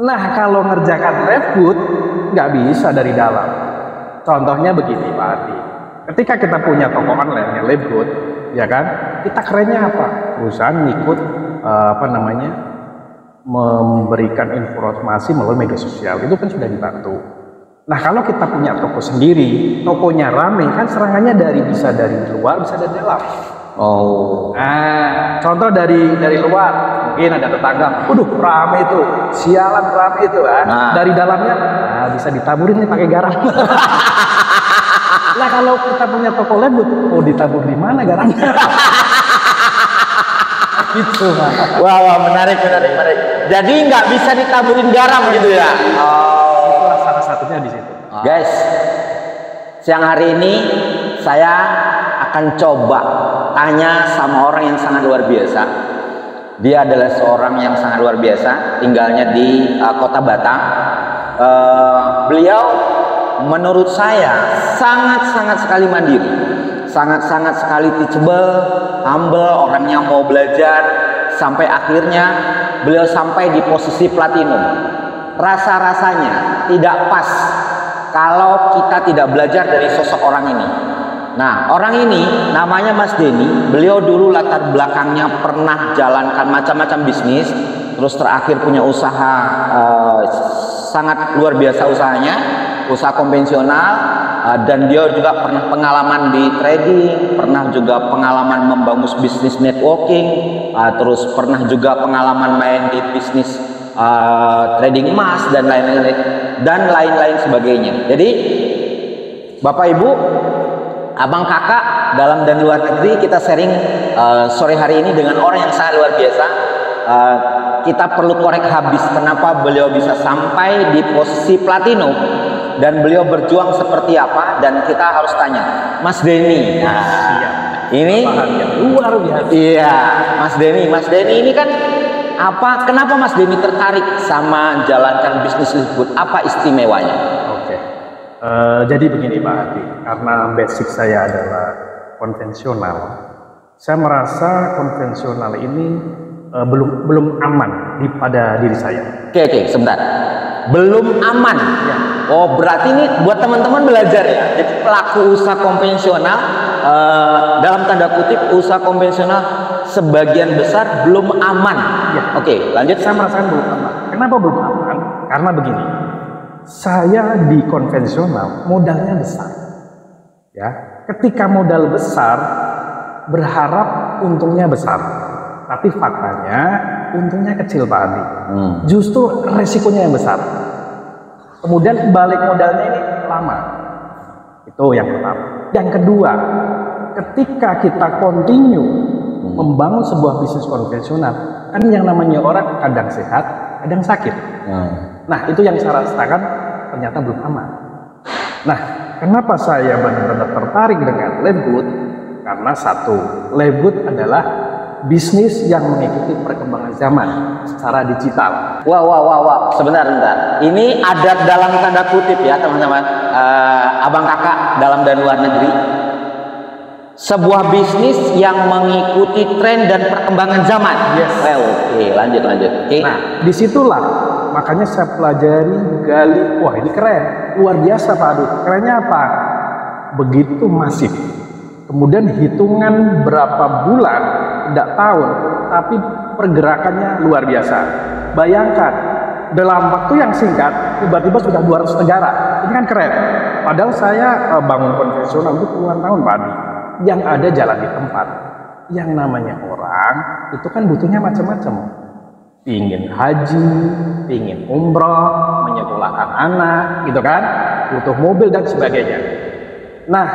Nah, kalau ngerjakan left nggak bisa dari dalam. Contohnya begini Pak Adi, ketika kita punya toko online yang left ya kan, kita kerennya apa? Perusahaan ngikut memberikan informasi melalui media sosial, itu kan sudah dibantu. Nah, kalau kita punya toko sendiri, tokonya rame, kan serangannya bisa dari luar, bisa dari dalam. Oh. Nah, contoh dari luar, mungkin ada tetangga, waduh rame itu, sialan rame itu kan. Nah. Dari dalamnya, bisa ditaburin nih pakai garam. Nah, kalau kita punya toko lembut, ditabur di mana garamnya? Gitu. Wah, menarik. Jadi nggak bisa ditaburin garam gitu ya? Itulah salah satunya di situ. Guys, siang hari ini saya akan coba tanya sama orang yang sangat luar biasa. Dia adalah seorang yang sangat luar biasa, tinggalnya di kota Batam. Beliau menurut saya sangat sekali mandiri, sangat sekali teachable, humble, orangnya mau belajar, sampai akhirnya beliau sampai di posisi platinum. Rasa-rasanya tidak pas kalau kita tidak belajar dari sosok orang ini. Nah, orang ini namanya Mas Denny. Beliau dulu latar belakangnya pernah jalankan macam-macam bisnis, terus terakhir punya usaha sangat luar biasa usahanya, usaha konvensional, dan dia juga pernah pengalaman di trading, pernah juga pengalaman membangun bisnis networking, terus pernah juga pengalaman main di bisnis trading emas dan lain-lain sebagainya. Jadi Bapak Ibu, abang kakak dalam dan luar negeri, kita sharing sore hari ini dengan orang yang sangat luar biasa. Kita perlu korek habis kenapa beliau bisa sampai di posisi platinum, dan beliau berjuang seperti apa, dan kita harus tanya Mas Denny. Ini luar biasa. Iya, Mas Denny ini kan apa? Kenapa Mas Denny tertarik sama jalankan bisnis tersebut? Apa istimewanya? Oke. Jadi begini Pak Adi, karena basic saya adalah konvensional, saya merasa konvensional ini belum aman pada diri saya. Oke, sebentar. Belum aman. Ya. Oh, berarti ini buat teman-teman belajar ya. Jadi pelaku usaha konvensional, dalam tanda kutip usaha konvensional sebagian besar belum aman. Ya. Oke, lanjut. Saya merasakan belum aman. Kenapa belum aman? Karena begini, saya di konvensional modalnya besar. Ya, ketika modal besar berharap untungnya besar, tapi faktanya untungnya kecil Pak Adi. Justru resikonya yang besar. Kemudian balik modalnya ini lama. Itu yang pertama. Yang kedua, ketika kita continue membangun sebuah bisnis konvensional, kan yang namanya orang kadang sehat, kadang sakit. Nah, itu yang saya rasakan ternyata belum aman. Nah, kenapa saya benar-benar tertarik dengan Lebgood? Karena satu, Lebgood adalah bisnis yang mengikuti perkembangan zaman secara digital. Wow. Sebentar. Ini ada dalam tanda kutip ya teman-teman, abang kakak dalam dan luar negeri. Sebuah bisnis yang mengikuti tren dan perkembangan zaman. Yes. Oke, lanjut. Okay. Nah, disitulah makanya saya pelajari, gali. Wah, ini keren, luar biasa Pak Adi. Kerennya apa? Begitu masif. Kemudian hitungan berapa bulan, tidak tahun, tapi pergerakannya luar biasa. Bayangkan, dalam waktu yang singkat, tiba-tiba sudah 200 negara. Ini kan keren. Padahal saya bangun konvensional itu puluhan tahun Pak Adi. Yang ada jalan di tempat. Yang namanya orang, itu kan butuhnya macam-macam. Pingin haji, pingin umroh, menyekolahkan anak, gitu kan. Butuh mobil dan sebagainya. Nah,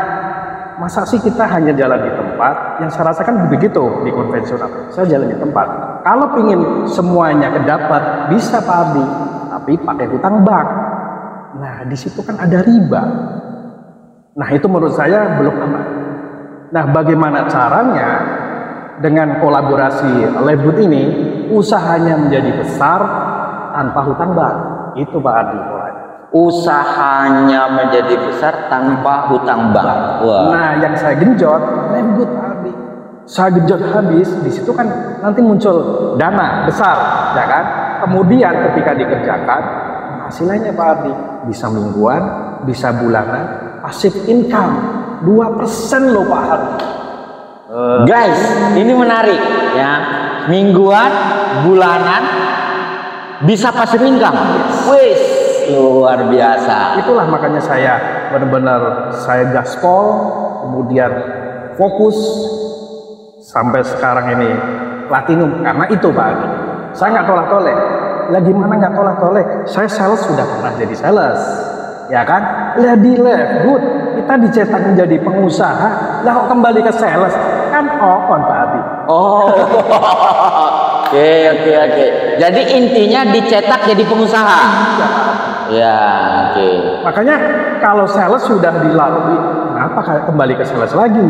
masa sih kita hanya jalan di tempat? Yang saya rasakan begitu di konvensional. Saya jalan di tempat. Kalau pingin semuanya kedapat, bisa Pak Adi, tapi pakai hutang bank. Nah, di situ kan ada riba. Nah, itu menurut saya belum aman. Nah, bagaimana caranya dengan kolaborasi Lebgood ini, usahanya menjadi besar tanpa hutang bank? Itu Pak Adi. Usahanya menjadi besar tanpa hutang bank. Wah. Nah, yang saya genjot Lebgood Adi. Saya genjot habis, di situ kan nanti muncul dana besar, ya kan? kemudian ketika dikerjakan, hasilnya Pak Ardi bisa mingguan, bisa bulanan, passive income 2% loh Pak Ardi. Guys, ini menarik ya. Mingguan, bulanan, bisa passive income. Wis, luar biasa. Itulah makanya saya benar-benar saya gaspol, kemudian fokus sampai sekarang ini platinum karena itu Pak Ardi. Saya nggak tolak-tolak. Lah gimana nggak tolak-tolak? Saya sales sudah pernah jadi sales, ya kan? Lah di Leftgood kita dicetak menjadi pengusaha, lah kok kembali ke sales? Kan on Pak Ardi. Oh, oke. Jadi intinya dicetak jadi pengusaha. Ya, oke. Makanya kalau sales sudah dilalui, kenapa kembali ke sales lagi?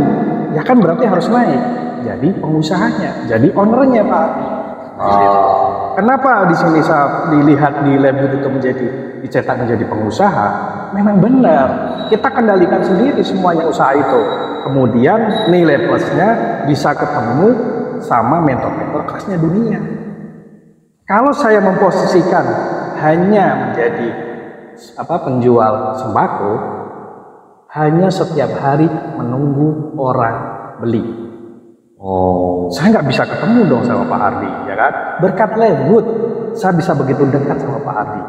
Ya kan berarti harus naik. Jadi pengusahanya, jadi ownernya Pak Ardi. Kenapa di sini saya dilihat di Leftgood itu dicetak menjadi pengusaha? Memang benar, kita kendalikan sendiri semuanya usaha itu. Kemudian nilai plusnya bisa ketemu sama mentor-mentor kelasnya dunia. Kalau saya memposisikan hanya menjadi penjual sembako, hanya setiap hari menunggu orang beli. Saya nggak bisa ketemu dong sama Pak Ardi, ya kan? Berkat Leftgood, saya bisa begitu dekat sama Pak Ardi.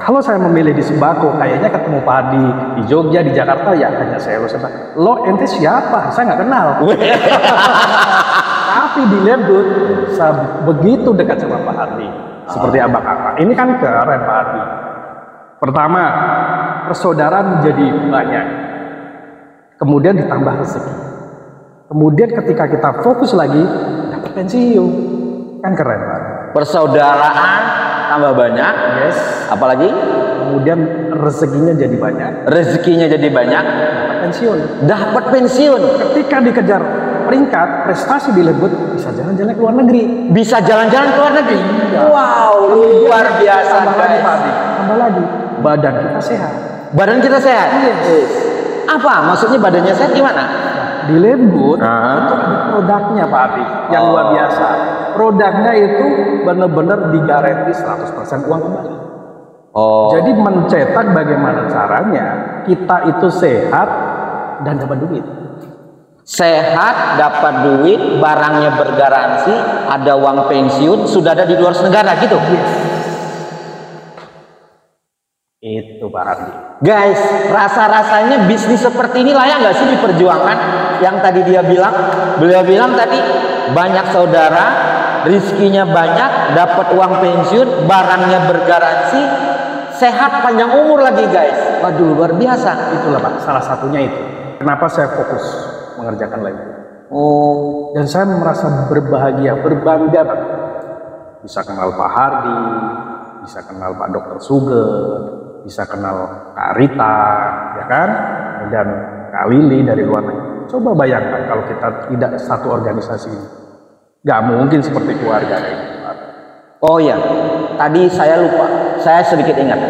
Kalau saya memilih di sembako, kayaknya ketemu Pak Ardi di Jogja, di Jakarta, ya hanya saya lo ente siapa? Saya nggak kenal. Tapi di Leftgood, saya begitu dekat sama Pak Ardi. Seperti abang kakak. Ini kan keren Pak Ardi. Pertama, persaudaraan menjadi banyak. Kemudian ditambah rezeki. Kemudian ketika kita fokus lagi, dapat pensiun. Kan keren Pak. Persaudaraan tambah banyak. Yes. Apalagi? Kemudian rezekinya jadi banyak. Rezekinya jadi banyak. Dapat pensiun. Dapat pensiun. Ketika dikejar peringkat prestasi di Leftgood, bisa jalan-jalan ke luar negeri. Bisa jalan-jalan ke luar negeri. Iya. Wow, luar biasa guys. Tambah lagi, badan kita sehat. Badan kita sehat. Yes. Apa? Maksudnya badannya sehat gimana? Di Leftgood itu ada produknya Pak Ardi yang luar biasa. Produknya itu benar-benar digaranti 100% uang kembali. Jadi mencetak bagaimana caranya kita itu sehat dan dapat duit. Sehat, dapat duit, barangnya bergaransi, ada uang pensiun, sudah ada di luar negara gitu. Yes. Itu Pak Ardi. Guys, rasa-rasanya bisnis seperti ini layak nggak sih diperjuangkan? Yang tadi beliau bilang tadi banyak saudara, rizkinya banyak, dapat uang pensiun, barangnya bergaransi, sehat panjang umur lagi guys. Waduh, luar biasa. Itulah Pak, salah satunya itu. Kenapa saya fokus mengerjakan Leftgood? Dan saya merasa berbahagia, berbangga Pak. Bisa kenal Pak Hardi, bisa kenal Pak Dr. Sugeng, bisa kenal Kak Rita, ya kan? Dan Kak Willy dari luar negeri. Coba bayangkan kalau kita tidak satu organisasi ini. Nggak mungkin seperti keluarga ini. Oh ya, tadi saya lupa, saya sedikit ingat.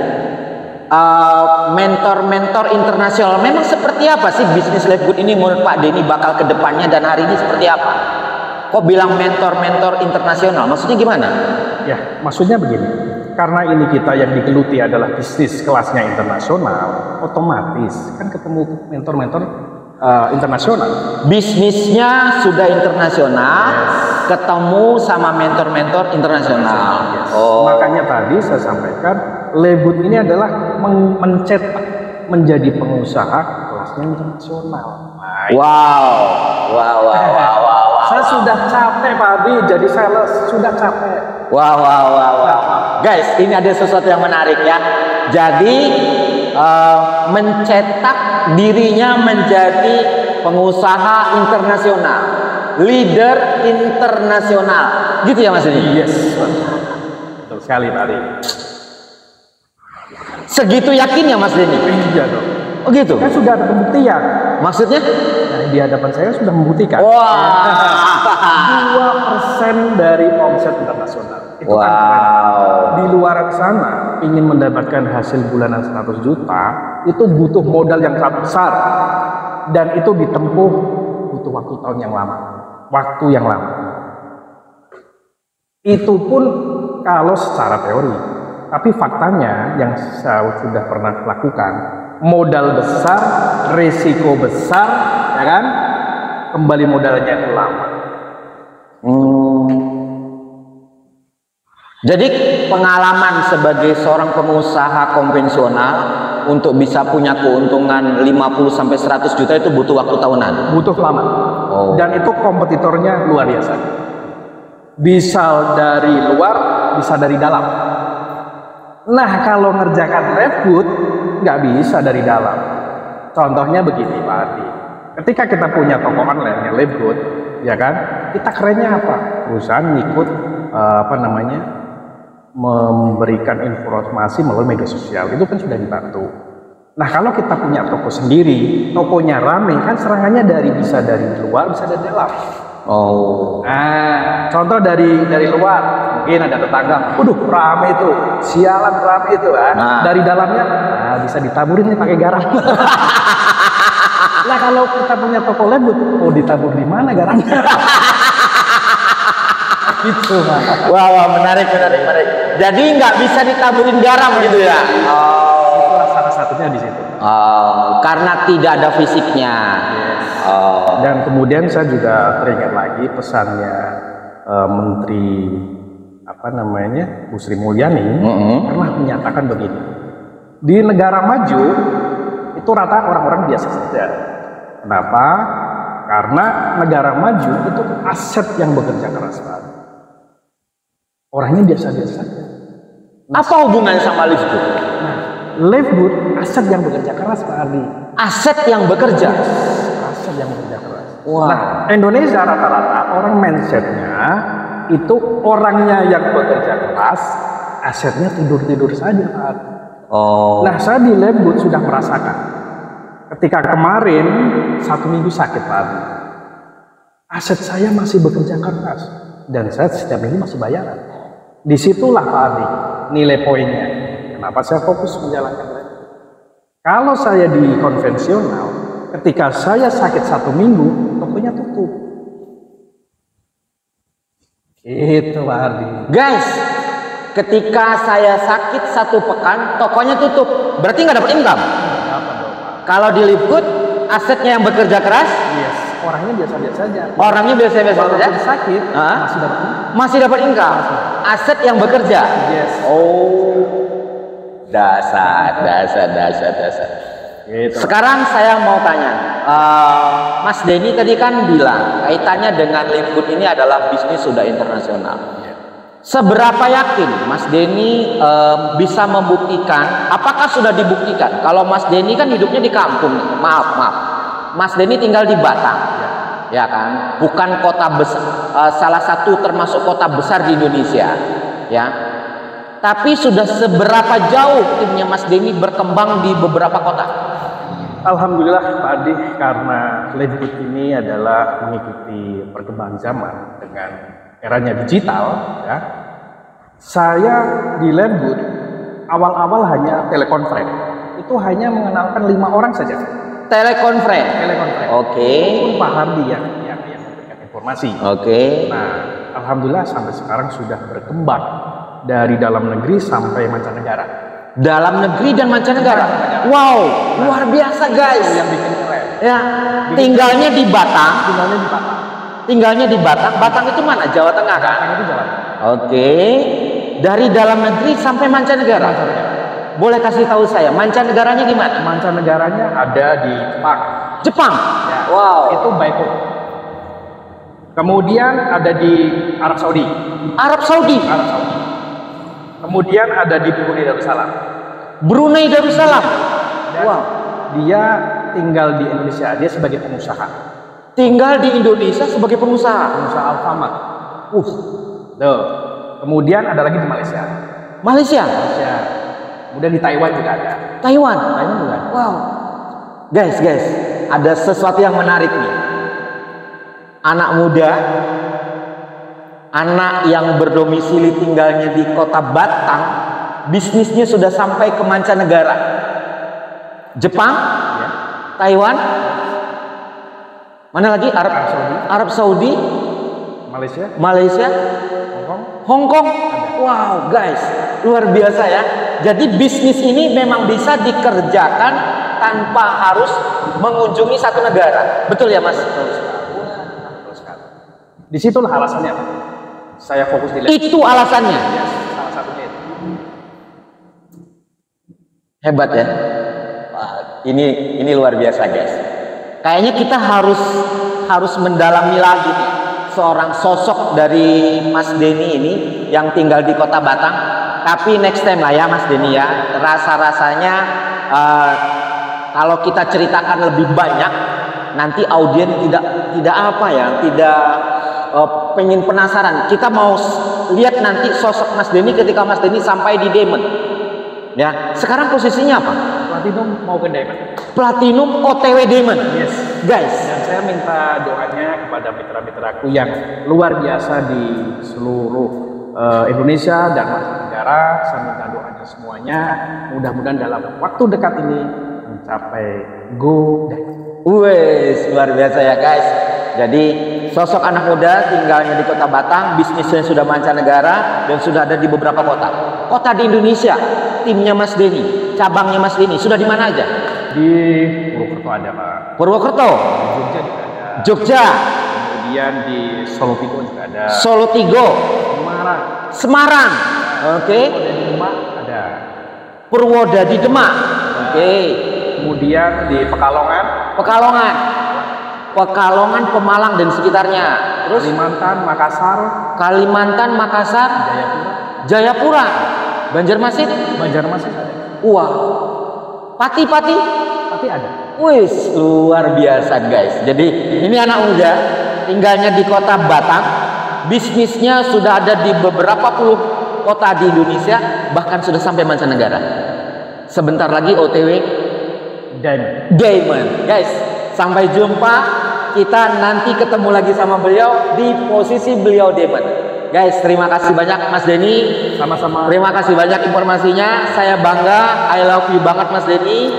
Mentor-mentor internasional, memang seperti apa sih bisnis Leftgood ini menurut Pak Denny bakal ke depannya dan hari ini seperti apa? Kok bilang mentor-mentor internasional, maksudnya gimana? Ya, maksudnya begini. Karena ini kita yang digeluti adalah bisnis kelasnya internasional, otomatis kan ketemu mentor-mentor internasional. Bisnisnya sudah internasional, ketemu sama mentor-mentor internasional. Yes. Makanya tadi saya sampaikan, Leftgood ini adalah mencetak menjadi pengusaha kelasnya internasional. Wow. Saya sudah capek Pak Adi jadi sales, sudah capek. Wow. Guys, ini ada sesuatu yang menarik ya. Jadi mencetak dirinya menjadi pengusaha internasional, leader internasional, gitu ya Mas Denny? Yes, betul sekali Pak Adi. Segitu yakinnya Mas Denny? Iya dong. Oh gitu? Kan sudah ada pembuktian. Maksudnya? Nah, di hadapan saya sudah membuktikan. Wah. 2% dari omset internasional. Itu wow. Kan di luar sana ingin mendapatkan hasil bulanan 100 juta itu butuh modal yang sangat besar dan itu ditempuh butuh waktu yang lama. Itu pun kalau secara teori. Tapi faktanya yang saya sudah pernah lakukan, modal besar, risiko besar, ya kan? Kembali modalnya itu lama. Jadi pengalaman sebagai seorang pengusaha konvensional untuk bisa punya keuntungan 50-100 juta itu butuh waktu tahunan. Butuh lama. Dan itu kompetitornya luar biasa. Bisa dari luar, bisa dari dalam. Nah, kalau ngerjakan GrabFood nggak bisa dari dalam. Contohnya begini, Pak Adi. Ketika kita punya toko online yang GrabFood, ya kan? Kita kerennya apa? Perusahaan ngikut memberikan informasi melalui media sosial. Itu kan sudah dibantu. Nah, kalau kita punya toko sendiri, tokonya rame, kan serangannya bisa dari luar, bisa dari dalam. Nah, contoh dari luar, mungkin ada tetangga, waduh rame itu, sialan rame itu kan. Dari dalamnya, bisa ditaburin nih pakai garam. Nah, kalau kita punya toko GrabFood, mau ditabur di mana garamnya? Gitu, Pak. Wah, menarik. Jadi nggak bisa ditaburin garam gitu ya? Itulah salah satunya di situ. Karena tidak ada fisiknya. Dan kemudian saya juga teringat lagi pesannya Menteri Bu Sri Mulyani pernah menyatakan begini. Di negara maju itu rata orang-orang biasa saja. Kenapa? Karena negara maju itu aset yang bekerja keras, Pak. Orangnya biasa-biasa saja. Apa hubungannya sama GrabFood? Nah, GrabFood aset yang bekerja keras, Pak Ardi. Aset yang bekerja? Aset yang bekerja keras. Wow. Nah, Indonesia rata-rata orang mindsetnya itu orangnya yang bekerja keras, asetnya tidur-tidur saja, Pak Ardi. Nah, saya di GrabFood sudah merasakan. Ketika kemarin 1 minggu sakit, Pak Ardi. Aset saya masih bekerja keras dan saya setiap minggu masih bayaran. Disitulah Pak Ardi nilai poinnya. Kenapa saya fokus menjalankan GrabFood? Kalau saya di konvensional, ketika saya sakit 1 minggu, tokonya tutup. Itu Pak Ardi. Guys, ketika saya sakit 1 pekan, tokonya tutup. Berarti nggak dapat income? Kalau di GrabFood, asetnya yang bekerja keras? Yes. Orangnya biasa-biasa saja. Orangnya biasa-biasa saja. Sakit, masih dapat income. Aset yang bekerja. Yes. Dasar. Gitu. Sekarang saya mau tanya, Mas Denny tadi kan bilang kaitannya dengan GrabFood ini adalah bisnis sudah internasional. Seberapa yakin Mas Denny bisa membuktikan? Apakah sudah dibuktikan? Kalau Mas Denny kan hidupnya di kampung, maaf. Mas Denny tinggal di Batang, ya kan? Bukan kota besar, salah satu termasuk kota besar di Indonesia, ya. Tapi sudah seberapa jauh timnya Mas Denny berkembang di beberapa kota? Alhamdulillah Pak Adi, karena GrabFood ini adalah mengikuti perkembangan zaman dengan eranya digital, ya. Saya di GrabFood awal-awal hanya telekonferensi. Itu hanya mengenalkan 5 orang saja. Telekonferensi. Oke. Pak Hardi yang memberikan informasi. Oke. Nah, alhamdulillah sampai sekarang sudah berkembang dari dalam negeri sampai mancanegara. Dalam negeri dan mancanegara. Wow, luar biasa guys. Yang bikin keren. Ya, tinggalnya di Batang. Tinggalnya di Batang. Batang itu mana? Jawa Tengah kan? Batang itu Jawa Tengah. Oke. Dari dalam negeri sampai mancanegara. Boleh kasih tahu saya, mancanegaranya gimana? Mancanegaranya ada di Jepang. Ya. Wow. Itu Baikut. Kemudian ada di Arab Saudi. Kemudian ada di Brunei Darussalam. Dan Wow. Dia tinggal di Indonesia. Dia sebagai pengusaha. Tinggal di Indonesia sebagai pengusaha. Pengusaha Alfamart. Kemudian ada lagi di Malaysia. Kemudian di Taiwan juga ada. Taiwan juga ada. Wow. Guys, ada sesuatu yang menarik nih. Anak muda, anak yang berdomisili tinggalnya di kota Batang, bisnisnya sudah sampai ke mancanegara. Jepang, Taiwan, mana lagi? Arab Saudi, Malaysia, Hong Hong Kong. Wow guys, luar biasa ya. Jadi bisnis ini memang bisa dikerjakan tanpa harus mengunjungi satu negara. Betul ya Mas? Betul sekali. Disitulah alasannya, Pak. Saya fokus di Itu alasannya. ya, salah satunya itu. Hebat ya. Wah, ini luar biasa guys. Kayaknya kita harus mendalami lagi nih seorang sosok dari Mas Denny ini yang tinggal di Kota Batam. Tapi next time lah ya Mas Denny ya. Rasa-rasanya kalau kita ceritakan lebih banyak, nanti audiens tidak apa ya, tidak pengen penasaran. Kita mau lihat nanti sosok Mas Denny ketika Mas Denny sampai di Diamond. Ya, sekarang posisinya apa? Platinum mau ke Diamond. Platinum OTW Diamond. Yes, Guys. dan saya minta doanya kepada mitra-mitraku yang luar biasa di seluruh Indonesia dan mancanegara. Saya minta doanya semuanya, mudah-mudahan dalam waktu dekat ini mencapai Go Diamond. Wes, luar biasa ya guys. Jadi sosok anak muda tinggalnya di Kota Batam, bisnisnya sudah mancanegara dan sudah ada di beberapa kota. Kota di Indonesia, timnya Mas Denny, cabangnya Mas Denny sudah di mana aja? Di Purwokerto ada, Pak. Purwokerto, Di Jogja juga ada. Jogja, Kemudian di Solo Tigo juga ada. Solo Tigo, Semarang. Semarang, oke, Di Demak ada. Purwodadi Demak, oke, Kemudian di Pekalongan, Pekalongan, Pemalang dan sekitarnya. Terus Kalimantan, Makassar, Kalimantan, Makassar, Jayapura, Jayapura, Banjarmasin, Banjarmasin ada. wah, Pati. Tapi ada. Wis, luar biasa guys. Jadi ini anak muda tinggalnya di Kota Batam, bisnisnya sudah ada di beberapa puluh kota di Indonesia, bahkan sudah sampai mancanegara. Sebentar lagi OTW Diamond. Guys, sampai jumpa. Kita nanti ketemu lagi sama beliau di posisi beliau Diamond. Guys, terima kasih banyak Mas Denny. Sama-sama. Terima kasih banyak informasinya. Saya bangga, I love you banget Mas Denny.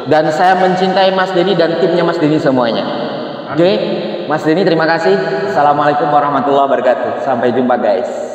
Dan saya mencintai Mas Denny dan timnya Mas Denny semuanya. Oke, Mas Denny terima kasih. Assalamualaikum warahmatullahi wabarakatuh. Sampai jumpa guys.